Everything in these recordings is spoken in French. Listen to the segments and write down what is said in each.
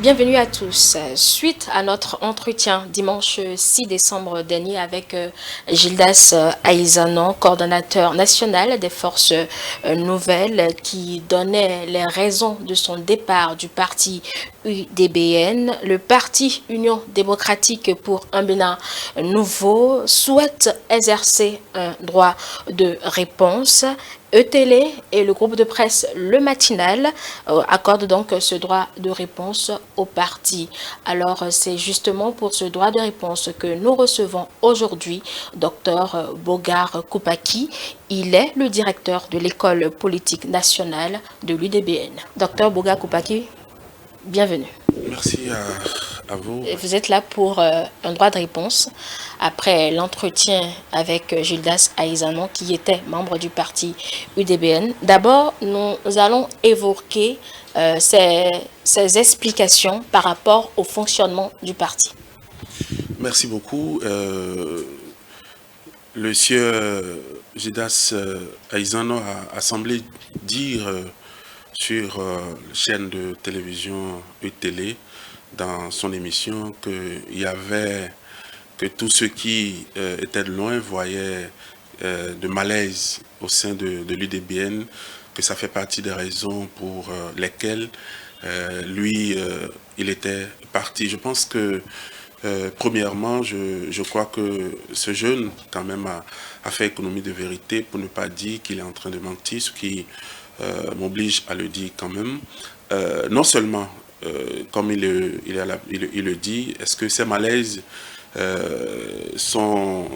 Bienvenue à tous. Suite à notre entretien dimanche 6 décembre dernier avec Gildas Aïzanon, coordonnateur national des forces nouvelles, qui donnait les raisons de son départ du parti UDBN, le parti Union démocratique pour un Bénin nouveau souhaite exercer un droit de réponse. ETélé et le groupe de presse Le Matinal accordent donc ce droit de réponse au parti. Alors, c'est justement pour ce droit de réponse que nous recevons aujourd'hui Dr Bogar Koupaki. Il est le directeur de l'école politique nationale de l'UDBN. Dr Bogar Koupaki, bienvenue. Merci à vous. Vous êtes là pour un droit de réponse après l'entretien avec Gildas Aïzanon, qui était membre du parti UDBN. D'abord, nous allons évoquer ces explications par rapport au fonctionnement du parti. Merci beaucoup. Le sieur Gildas Aïzanon a semblé dire sur la chaîne de télévision UTélé dans son émission que tous ceux qui étaient de loin voyaient de malaise au sein de l'UDBN, que ça fait partie des raisons pour lesquelles lui, il était parti. Je pense que premièrement, je crois que ce jeune, quand même, a fait économie de vérité, pour ne pas dire qu'il est en train de mentir, ce qui m'oblige à le dire quand même. Non seulement, comme il le dit, est-ce que ces malaises sont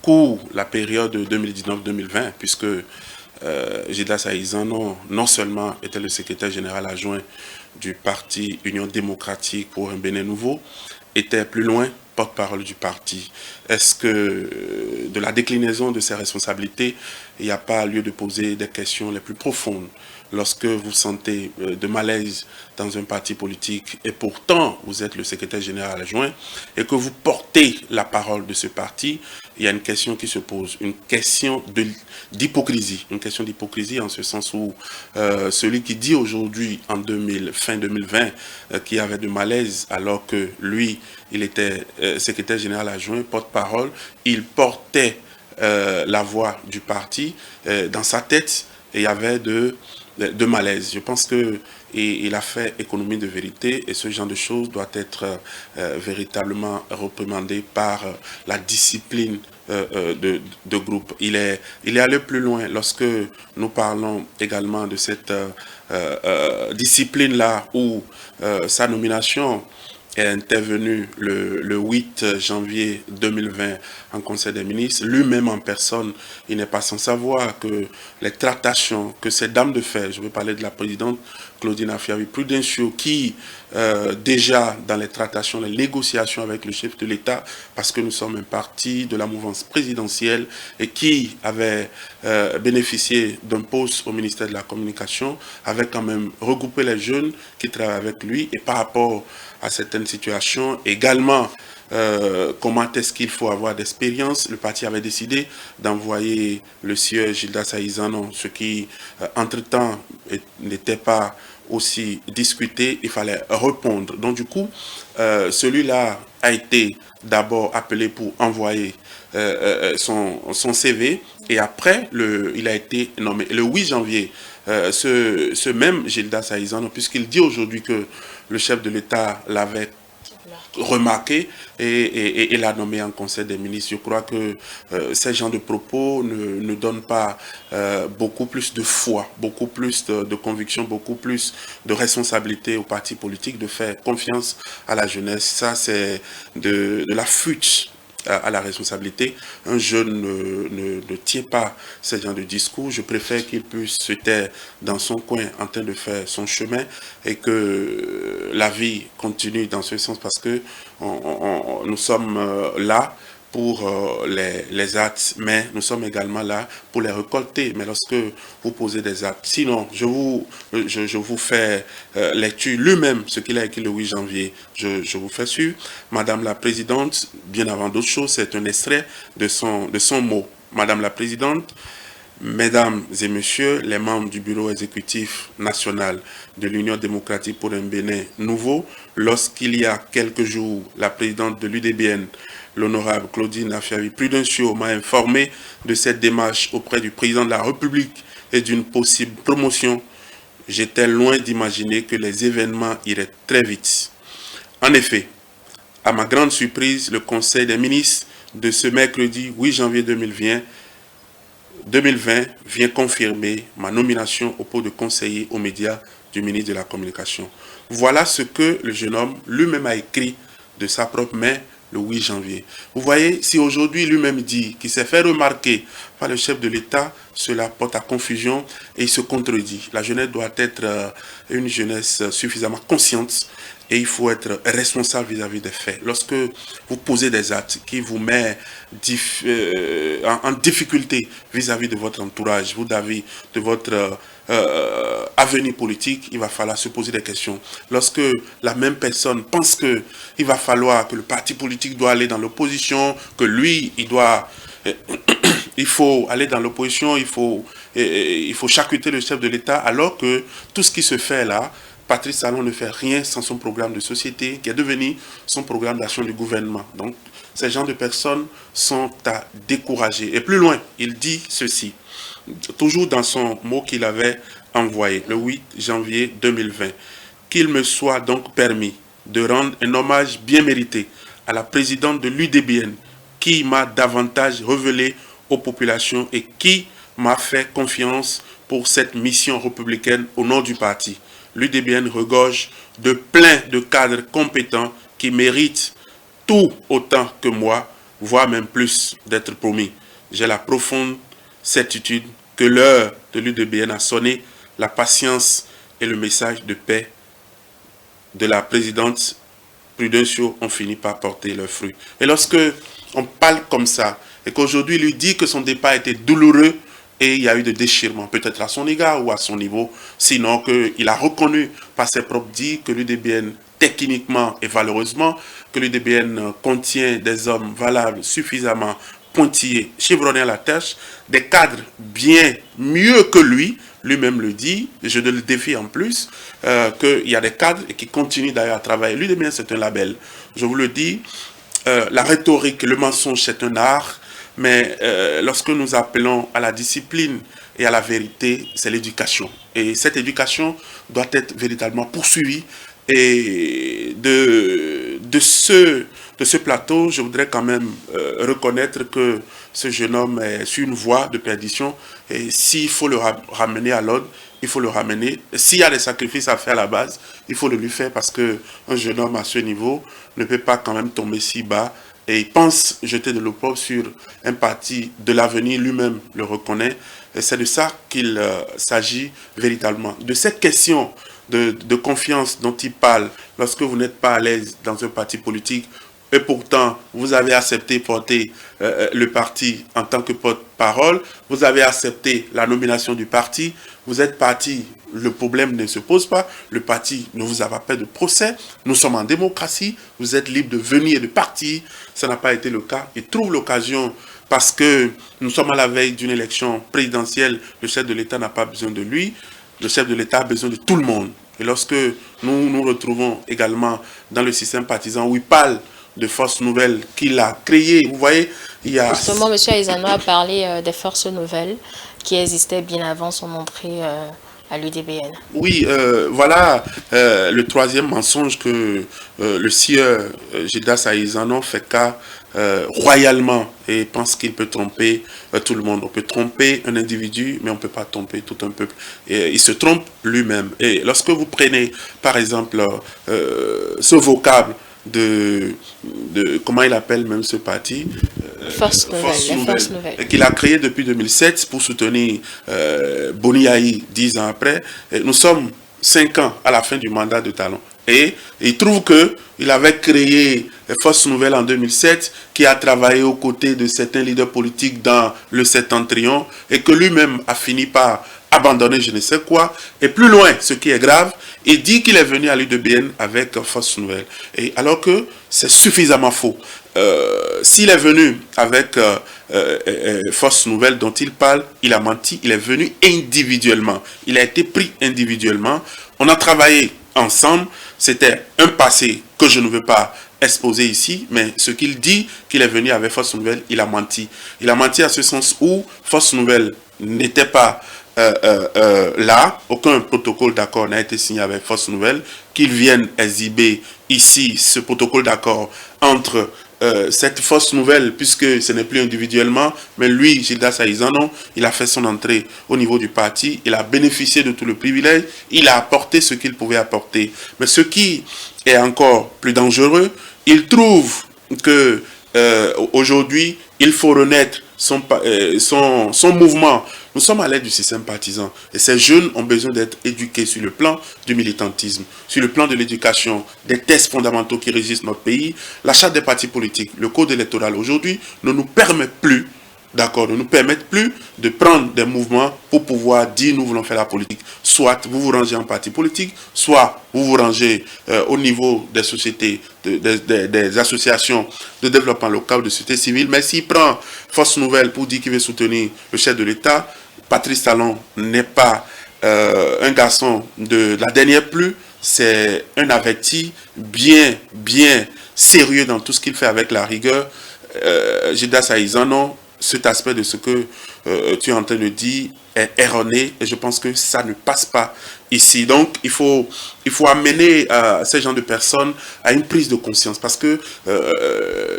courts la période 2019-2020, puisque Gildas Aïzanon, non seulement était le secrétaire général adjoint du parti Union démocratique pour un Bénin nouveau, était plus loin porte-parole du parti. Est-ce que de la déclinaison de ses responsabilités, il n'y a pas lieu de poser des questions les plus profondes lorsque vous sentez de malaise dans un parti politique et pourtant vous êtes le secrétaire général adjoint et que vous portez la parole de ce parti, il y a une question qui se pose, une question d'hypocrisie. Une question d'hypocrisie en ce sens où celui qui dit aujourd'hui, fin 2020, qu'il avait de malaise alors que lui, il était secrétaire général adjoint, porte-parole, il portait la voix du parti dans sa tête et il y avait de malaise. Je pense que il a fait économie de vérité et ce genre de choses doit être véritablement reprimandé par la discipline de groupe. Il est allé plus loin lorsque nous parlons également de cette discipline-là où sa nomination est intervenu le 8 janvier 2020 en Conseil des ministres. Lui-même en personne, il n'est pas sans savoir que les tractations, que ces dames de fer, je veux parler de la présidente Claudine Afiavi-Prudentiaux, qui déjà dans les tractations, les négociations avec le chef de l'État, parce que nous sommes un parti de la mouvance présidentielle et qui avait bénéficié d'un poste au ministère de la Communication, avait quand même regroupé les jeunes qui travaillent avec lui et par rapport à certaines situations également, comment est-ce qu'il faut avoir d'expérience. Le parti avait décidé d'envoyer le sieur Gildas Aïzanon, ce qui, entre-temps, n'était pas aussi discuté, il fallait répondre. Donc du coup, celui-là a été d'abord appelé pour envoyer son CV et après, il a été nommé le 8 janvier. Ce même Gildas Aïzanon, puisqu'il dit aujourd'hui que le chef de l'État l'avait remarqué et l'a nommé en Conseil des ministres. Je crois que ces gens de propos ne donnent pas beaucoup plus de foi, beaucoup plus de conviction, beaucoup plus de responsabilité aux partis politiques de faire confiance à la jeunesse. Ça, c'est de la fuite à la responsabilité. Un jeune ne tient pas ce genre de discours. Je préfère qu'il puisse se taire dans son coin en train de faire son chemin et que la vie continue dans ce sens parce que nous sommes là pour les actes, mais nous sommes également là pour les récolter. Mais lorsque vous posez des actes, sinon, je vous fais lecture lui-même, ce qu'il a écrit le 8 janvier, je vous fais sûr. Madame la Présidente, bien avant d'autres choses, c'est un extrait de son mot. Madame la Présidente, Mesdames et messieurs, les membres du bureau exécutif national de l'Union démocratique pour un Bénin nouveau, lorsqu'il y a quelques jours, la présidente de l'UDBN, l'honorable Claudine Afiavi-Prudencio, m'a informé de cette démarche auprès du président de la République et d'une possible promotion, j'étais loin d'imaginer que les événements iraient très vite. En effet, à ma grande surprise, le Conseil des ministres de ce mercredi 8 janvier 2020 vient confirmer ma nomination au poste de conseiller aux médias du ministre de la Communication. Voilà ce que le jeune homme lui-même a écrit de sa propre main le 8 janvier. Vous voyez, si aujourd'hui lui-même dit qu'il s'est fait remarquer par le chef de l'État, cela porte à confusion et il se contredit. La jeunesse doit être une jeunesse suffisamment consciente et il faut être responsable vis-à-vis des faits. Lorsque vous posez des actes qui vous mettent en difficulté vis-à-vis de votre entourage, vis-à-vis de votre avenir politique, il va falloir se poser des questions. Lorsque la même personne pense qu'il va falloir que le parti politique doit aller dans l'opposition, que lui, il faut aller dans l'opposition, il faut charcuter le chef de l'État, alors que tout ce qui se fait là, Patrice Talon ne fait rien sans son programme de société, qui est devenu son programme d'action du gouvernement. Donc, ces gens de personnes sont à décourager. Et plus loin, il dit ceci, toujours dans son mot qu'il avait envoyé, le 8 janvier 2020, qu'il me soit donc permis de rendre un hommage bien mérité à la présidente de l'UDBN, qui m'a davantage révélé aux populations et qui m'a fait confiance pour cette mission républicaine au nom du parti. L'UDBN regorge de plein de cadres compétents qui méritent tout autant que moi, voire même plus, d'être promis. J'ai la profonde certitude que l'heure de l'UDBN a sonné, la patience et le message de paix de la présidente Prudencio ont fini par porter leurs fruits. Et lorsque on parle comme ça, et qu'aujourd'hui il lui dit que son départ était douloureux, et il y a eu des déchirements, peut-être à son égard ou à son niveau, sinon qu'il a reconnu par ses propres dits que l'UDBN, techniquement et valeureusement, que l'UDBN contient des hommes valables, suffisamment pointillés, chevronnés à la tâche, des cadres bien mieux que lui-même le dit, et je le défie en plus, qu'il y a des cadres et qui continuent d'ailleurs à travailler. L'UDBN, c'est un label. Je vous le dis, la rhétorique, le mensonge, c'est un art. Mais lorsque nous appelons à la discipline et à la vérité, c'est l'éducation. Et cette éducation doit être véritablement poursuivie. Et de ce plateau, je voudrais quand même reconnaître que ce jeune homme est sur une voie de perdition. Et s'il faut le ramener à l'ordre, il faut le ramener. S'il y a des sacrifices à faire à la base, il faut le lui faire parce qu'un jeune homme à ce niveau ne peut pas quand même tomber si bas. Et il pense jeter de l'opprobre sur un parti de l'avenir, lui-même le reconnaît. Et c'est de ça qu'il s'agit véritablement. De cette question de confiance dont il parle, lorsque vous n'êtes pas à l'aise dans un parti politique, et pourtant vous avez accepté porter le parti en tant que porte-parole, vous avez accepté la nomination du parti, vous êtes parti, le problème ne se pose pas, le parti ne vous a pas fait de procès, nous sommes en démocratie, vous êtes libre de venir et de partir, ça n'a pas été le cas. Il trouve l'occasion, parce que nous sommes à la veille d'une élection présidentielle, le chef de l'État n'a pas besoin de lui, le chef de l'État a besoin de tout le monde. Et lorsque nous nous retrouvons également dans le système partisan où il parle de forces nouvelles qu'il a créées, vous voyez, il y a... Justement, M. Aizano a parlé des forces nouvelles qui existaient bien avant son entrée à l'UDBN. Oui, voilà le troisième mensonge que le sieur Gildas Aizano fait cas royalement et pense qu'il peut tromper tout le monde. On peut tromper un individu, mais on ne peut pas tromper tout un peuple. Et il se trompe lui-même. Et lorsque vous prenez, par exemple, ce vocable comment il appelle même ce parti, Force Nouvelle, qu'il a créé depuis 2007 pour soutenir Boni Yahi 10 ans après. Et nous sommes 5 ans à la fin du mandat de Talon. Et il trouve qu'il avait créé Force Nouvelle en 2007, qui a travaillé aux côtés de certains leaders politiques dans le septentrion, et que lui-même a fini par abandonner je ne sais quoi. Et plus loin, ce qui est grave, il dit qu'il est venu à l'UDBN avec Force Nouvelle. Et alors que c'est suffisamment faux. S'il est venu avec Force Nouvelle dont il parle, il a menti, il est venu individuellement. Il a été pris individuellement. On a travaillé ensemble. C'était un passé que je ne veux pas exposer ici, mais ce qu'il dit qu'il est venu avec Force Nouvelle, il a menti. Il a menti à ce sens où Force Nouvelle n'était pas là, aucun protocole d'accord n'a été signé avec Force Nouvelle, qu'ils viennent exhiber ici ce protocole d'accord entre cette Force Nouvelle, puisque ce n'est plus individuellement, mais lui, Gildas Aizano, il a fait son entrée au niveau du parti, il a bénéficié de tout le privilège, il a apporté ce qu'il pouvait apporter. Mais ce qui est encore plus dangereux, il trouve que aujourd'hui, il faut renaître son mouvement. Nous sommes à l'aide du système partisan et ces jeunes ont besoin d'être éduqués sur le plan du militantisme, sur le plan de l'éducation, des tests fondamentaux qui régissent notre pays. La charte des partis politiques, le code électoral aujourd'hui ne nous permet plus, d'accord, ne nous permettent plus de prendre des mouvements pour pouvoir dire nous voulons faire la politique. Soit vous vous rangez en parti politique, soit vous vous rangez au niveau des sociétés, des associations de développement local, de société civile. Mais s'il prend Force Nouvelle pour dire qu'il veut soutenir le chef de l'État, Patrice Talon n'est pas un garçon de la dernière pluie, c'est un averti bien sérieux dans tout ce qu'il fait avec la rigueur. Gildas Aizano, cet aspect de ce que tu es en train de dire est erroné et je pense que ça ne passe pas ici. Donc, il faut amener ces gens de personnes à une prise de conscience parce que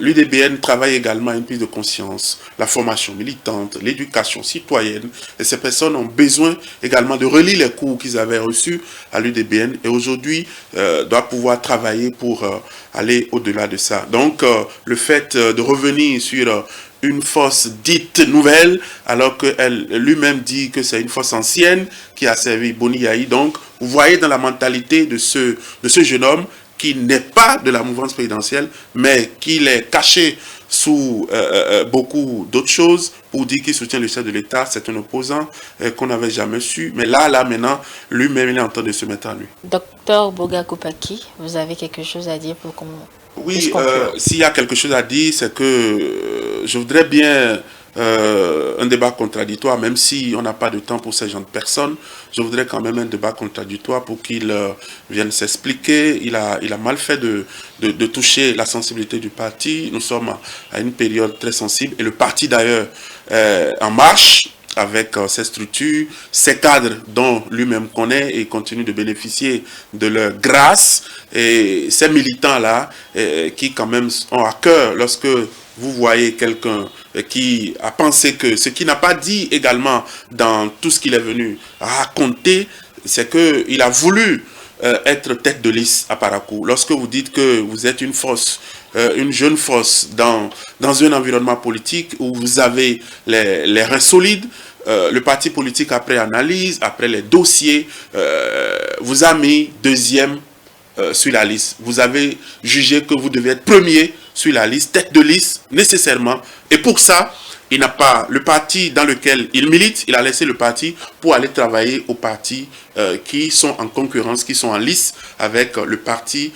l'UDBN travaille également à une prise de conscience, la formation militante, l'éducation citoyenne et ces personnes ont besoin également de relire les cours qu'ils avaient reçus à l'UDBN et aujourd'hui doivent pouvoir travailler pour aller au-delà de ça. Donc, le fait de revenir sur une force dite nouvelle, alors qu'elle lui-même dit que c'est une force ancienne qui a servi Boni Yahi. Donc, vous voyez dans la mentalité de ce jeune homme qui n'est pas de la mouvance présidentielle, mais qui est caché sous beaucoup d'autres choses pour dire qu'il soutient le chef de l'État. C'est un opposant qu'on n'avait jamais su. Mais là, maintenant, lui-même, il est en train de se mettre à lui. Docteur Boga Koupaki, vous avez quelque chose à dire pour qu'on... Oui, s'il y a quelque chose à dire, c'est que je voudrais bien un débat contradictoire, même si on n'a pas de temps pour ces gens de personnes, je voudrais quand même un débat contradictoire pour qu'il vienne s'expliquer. Il a mal fait de toucher la sensibilité du parti. Nous sommes à une période très sensible et le parti d'ailleurs en marche avec ces structures, ces cadres dont lui-même connaît et continue de bénéficier de leur grâce, et ces militants-là qui quand même ont à cœur lorsque vous voyez quelqu'un qui a pensé que ce qu'il n'a pas dit également dans tout ce qu'il est venu raconter, c'est qu'il a voulu être tête de liste à Parakou. Lorsque vous dites que vous êtes une force, une jeune force dans un environnement politique où vous avez les reins solides, le parti politique après analyse, après les dossiers, vous a mis deuxième sur la liste. Vous avez jugé que vous devez être premier sur la liste, tête de liste nécessairement. Et pour ça, il n'a pas le parti dans lequel il milite, il a laissé le parti pour aller travailler aux partis qui sont en concurrence, qui sont en lice avec le parti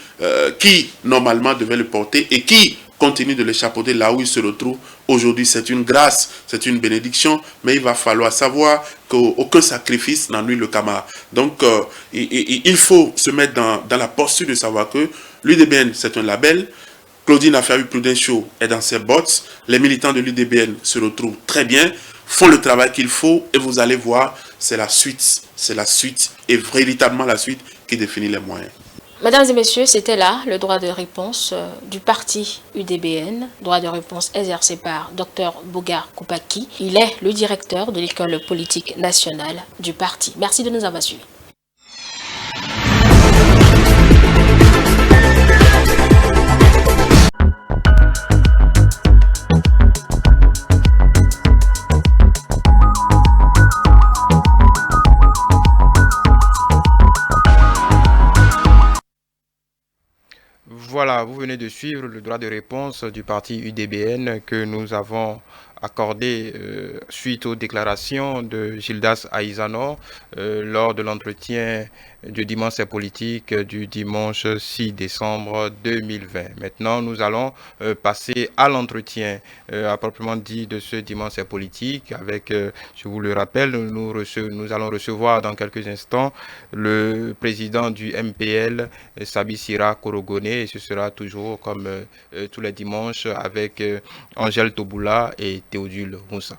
qui normalement devait le porter et qui continue de l'échapper là où il se retrouve aujourd'hui. C'est une grâce, c'est une bénédiction, mais il va falloir savoir qu'aucun sacrifice n'ennuie le camarade. Donc, il faut se mettre dans la posture de savoir que l'UDBN, c'est un label. Claudine Afawi-Prudencio est dans ses bottes. Les militants de l'UDBN se retrouvent très bien, font le travail qu'il faut et vous allez voir, c'est la suite et véritablement la suite qui définit les moyens. Mesdames et messieurs, c'était là le droit de réponse du parti UDBN, droit de réponse exercé par Dr Boga Koupaki. Il est le directeur de l'école politique nationale du parti. Merci de nous avoir suivis. Voilà, vous venez de suivre le droit de réponse du parti UDBN que nous avons accordé suite aux déclarations de Gildas Aizano lors de l'entretien du dimanche politique du dimanche 6 décembre 2020. Maintenant, nous allons passer à l'entretien à proprement dit de ce dimanche politique avec, je vous le rappelle, nous allons recevoir dans quelques instants le président du MPL, Sabisira Korogone, et ce sera toujours comme tous les dimanches avec Angèle Toboula et Théodule Moussa.